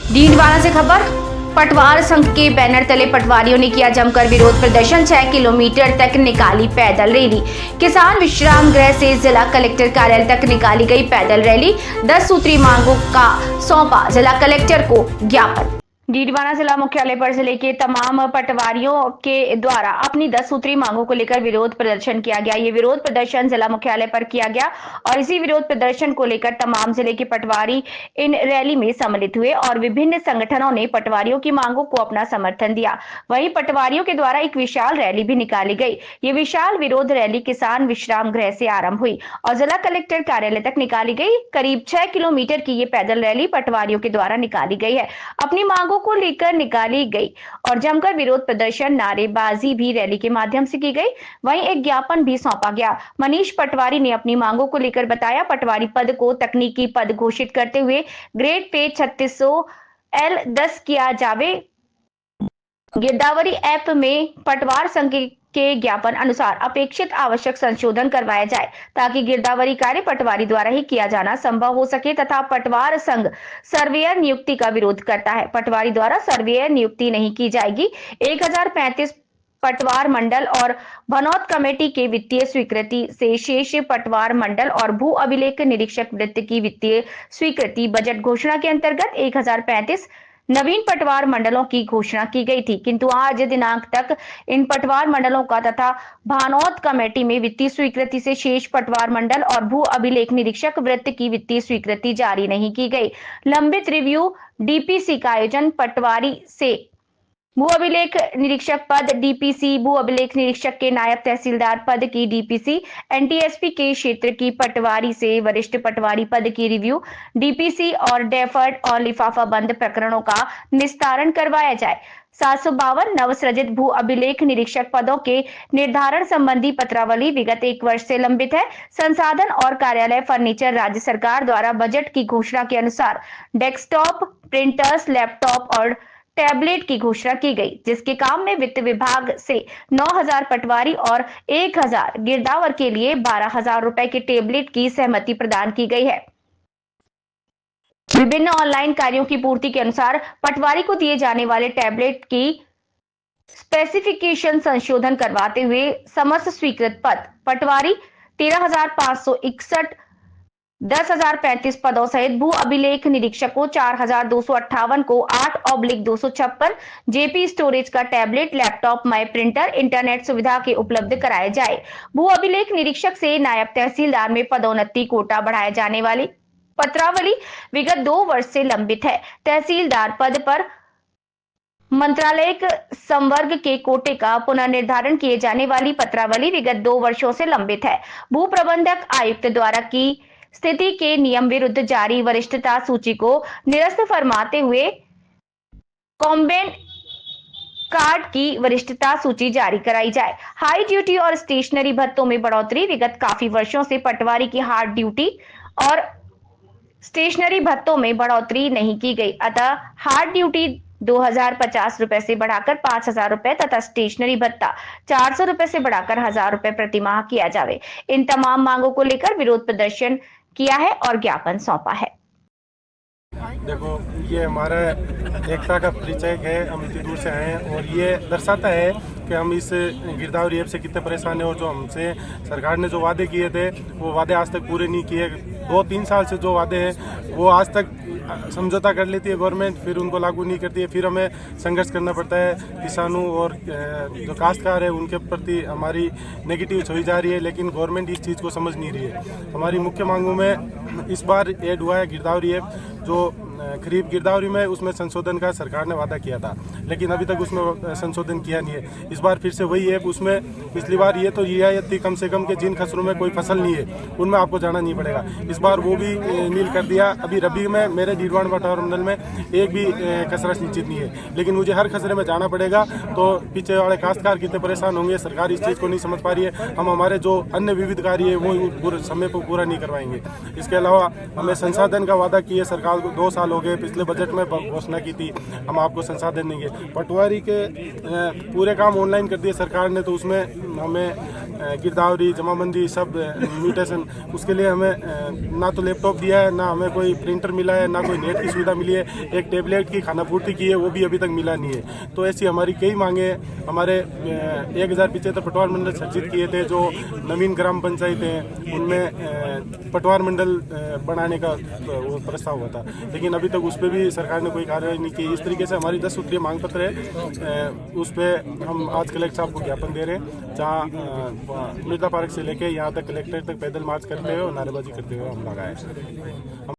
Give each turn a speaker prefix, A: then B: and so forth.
A: डीडवाना से खबर। पटवार संघ के बैनर तले पटवारियों ने किया जमकर विरोध प्रदर्शन। 6 किलोमीटर तक निकाली पैदल रैली। किसान विश्राम गृह से जिला कलेक्टर कार्यालय तक निकाली गई पैदल रैली। 10 सूत्री मांगों का सौंपा जिला कलेक्टर को ज्ञापन। डीडवाना जिला मुख्यालय पर जिले के तमाम पटवारियों के द्वारा अपनी 10 सूत्री मांगों को लेकर विरोध प्रदर्शन किया गया। ये विरोध प्रदर्शन जिला मुख्यालय पर किया गया और इसी विरोध प्रदर्शन को लेकर तमाम जिले के पटवारी इन रैली में सम्मिलित हुए और विभिन्न संगठनों ने पटवारियों की मांगों को अपना समर्थन दिया। वहीं पटवारियों के द्वारा एक विशाल रैली भी निकाली गई। ये विशाल विरोध रैली किसान विश्राम गृह से आरंभ हुई और जिला कलेक्टर कार्यालय तक निकाली गई। करीब 6 किलोमीटर की ये पैदल रैली पटवारियों के द्वारा निकाली गई है। अपनी मांगों को लेकर निकाली गई और जमकर विरोध प्रदर्शन, नारेबाजी भी रैली के माध्यम से की गई। वहीं एक ज्ञापन भी सौंपा गया। मनीष पटवारी ने अपनी मांगों को लेकर बताया, पटवारी पद को तकनीकी पद घोषित करते हुए ग्रेड पे 3600 L10 किया जावे। गिरदावरी ऐप में पटवार संघ के ज्ञापन अनुसार अपेक्षित आवश्यक संशोधन करवाया जाए ताकि गिरदावरी कार्य पटवारी द्वारा ही किया जाना संभव हो सके तथा पटवार संघ सर्वेयर नियुक्ति का विरोध करता है। पटवारी द्वारा सर्वेयर नियुक्ति नहीं की जाएगी। 1035 पटवार मंडल और भनौत कमेटी के वित्तीय स्वीकृति से शेष पटवार मंडल और भू अभिलेख निरीक्षक वृत्ति की वित्तीय स्वीकृति बजट घोषणा के अंतर्गत 1035 नवीन पटवार मंडलों की घोषणा की गई थी, किंतु आज दिनांक तक इन पटवार मंडलों का तथा भानौत कमेटी में वित्तीय स्वीकृति से शेष पटवार मंडल और भू अभिलेख निरीक्षक वृत्ति की वित्तीय स्वीकृति जारी नहीं की गई। लंबित रिव्यू डीपीसी का आयोजन पटवारी से भू अभिलेख निरीक्षक पद डीपीसी, भू अभिलेख निरीक्षक के नायब तहसीलदार पद की डीपीसी, एनटीएसपी के क्षेत्र की पटवारी से वरिष्ठ पटवारी पद की रिव्यू डीपीसी और डेफर्ड और लिफाफा बंद प्रकरणों का निस्तारण करवाया जाए। 752 नवसृजित भू अभिलेख निरीक्षक पदों के निर्धारण संबंधी पत्रावली विगत 1 वर्ष से लंबित है। संसाधन और कार्यालय फर्नीचर राज्य सरकार द्वारा बजट की घोषणा के अनुसार डेस्कटॉप, प्रिंटर्स, लैपटॉप और टैबलेट की घोषणा की गई, जिसके काम में वित्त विभाग से 9000 पटवारी और 1000 गिरदावर के लिए 12000 रुपए के टैबलेट की सहमति प्रदान की गई है। विभिन्न ऑनलाइन कार्यों की पूर्ति के अनुसार पटवारी को दिए जाने वाले टैबलेट की स्पेसिफिकेशन संशोधन करवाते हुए समस्त स्वीकृत पद पटवारी 13561 10,035 पदों सहित भू अभिलेख निरीक्षकों 4258 को 8/256 जेपी स्टोरेज का टैबलेट, लैपटॉप, माई प्रिंटर, इंटरनेट सुविधा के उपलब्ध कराए जाए। भू अभिलेख निरीक्षक से नायब तहसीलदार में पदोन्नति कोटा बढ़ाए जाने वाली पत्रावली विगत 2 वर्ष से लंबित है। तहसीलदार पद पर मंत्रालयिक संवर्ग के कोटे का पुनर्निर्धारण किए जाने वाली पत्रावली विगत 2 वर्षों से लंबित है। भू प्रबंधक आयुक्त द्वारा की स्थिति के नियम विरुद्ध जारी वरिष्ठता सूची को निरस्त फरमाते हुए कॉम्बेंट कार्ड की वरिष्ठता सूची जारी कराई जाए। हाई ड्यूटी और स्टेशनरी भत्तों में बढ़ोतरी विगत काफी वर्षों से पटवारी की हार्ड ड्यूटी और स्टेशनरी भत्तों में बढ़ोतरी नहीं की गई, अतः हार्ड ड्यूटी 2050 रुपए से बढ़ाकर 5000 रुपए तथा स्टेशनरी भत्ता 400 रुपए से बढ़ाकर 1000 रुपए प्रतिमाह किया जावे। इन तमाम मांगों को लेकर विरोध प्रदर्शन किया है और ज्ञापन सौंपा है।
B: देखो, ये हमारा एकता का परिचय है। हम इतनी दूर से आए हैं और ये दर्शाता है कि हम इस गिरदावरी ऐप से कितने परेशान हैं और जो हमसे सरकार ने जो वादे किए थे वो वादे आज तक पूरे नहीं किए। 2-3 साल से जो वादे हैं वो आज तक समझौता कर लेती है गवर्नमेंट, फिर उनको लागू नहीं करती है। फिर हमें संघर्ष करना पड़ता है। किसानों और जो काश्तकार है उनके प्रति हमारी नेगेटिव हुई जा रही है, लेकिन गवर्नमेंट इस चीज़ को समझ नहीं रही है। हमारी मुख्य मांगों में इस बार ऐड हुआ है गिरदावरी ऐप, जो खरीफ गिरदावरी में उसमें संशोधन का सरकार ने वादा किया था, लेकिन अभी तक उसमें संशोधन किया नहीं है। इस बार फिर से वही है। उसमें पिछली बार ये तो रियायत थी कम से कम के जिन खसरों में कोई फसल नहीं है उनमें आपको जाना नहीं पड़ेगा। इस बार वो भी नील कर दिया। अभी रबी में मेरे डीडवाना पटवार मंडल में एक भी खसरा निश्चित नहीं है, लेकिन मुझे हर खसरे में जाना पड़ेगा। तो पीछे वाले काश्तकार कितने परेशान होंगे। सरकार इस चीज़ को नहीं समझ पा रही है। हम हमारे जो अन्य विविध कार्य है वो पूरे समय पर पूरा नहीं करवाएंगे। इसके अलावा हमें संसाधन का वादा किया सरकार को 2 साल साल हो गए, पिछले बजट में घोषणा की थी हम आपको संसाधन देंगे। पटवारी के पूरे काम ऑनलाइन कर दिए सरकार ने, तो उसमें हमें गिरदावरी, जमाबंदी, सब म्यूटेशन, उसके लिए हमें ना तो लैपटॉप दिया है, ना हमें कोई प्रिंटर मिला है, ना कोई नेट की सुविधा मिली है। एक टेबलेट की खानापूर्ति की है, वो भी अभी तक मिला नहीं है। तो ऐसी हमारी कई मांगे हमारे 1075 पटवार मंडल सर्जित किए थे। जो नवीन ग्राम पंचायत हैं उनमें पटवार मंडल बनाने का वो प्रस्ताव हुआ था, लेकिन अभी तक उस पर भी सरकार ने कोई कार्रवाई नहीं की। इस तरीके से हमारी 10 सूत्रीय मांग पत्र है, उस पर हम आज कलेक्टर साहब को ज्ञापन दे रहे हैं, जहाँ मिर्जा पार्क से लेके यहाँ तक कलेक्टर तक पैदल मार्च करते हुए और नारेबाजी करते हुए हम लगाए।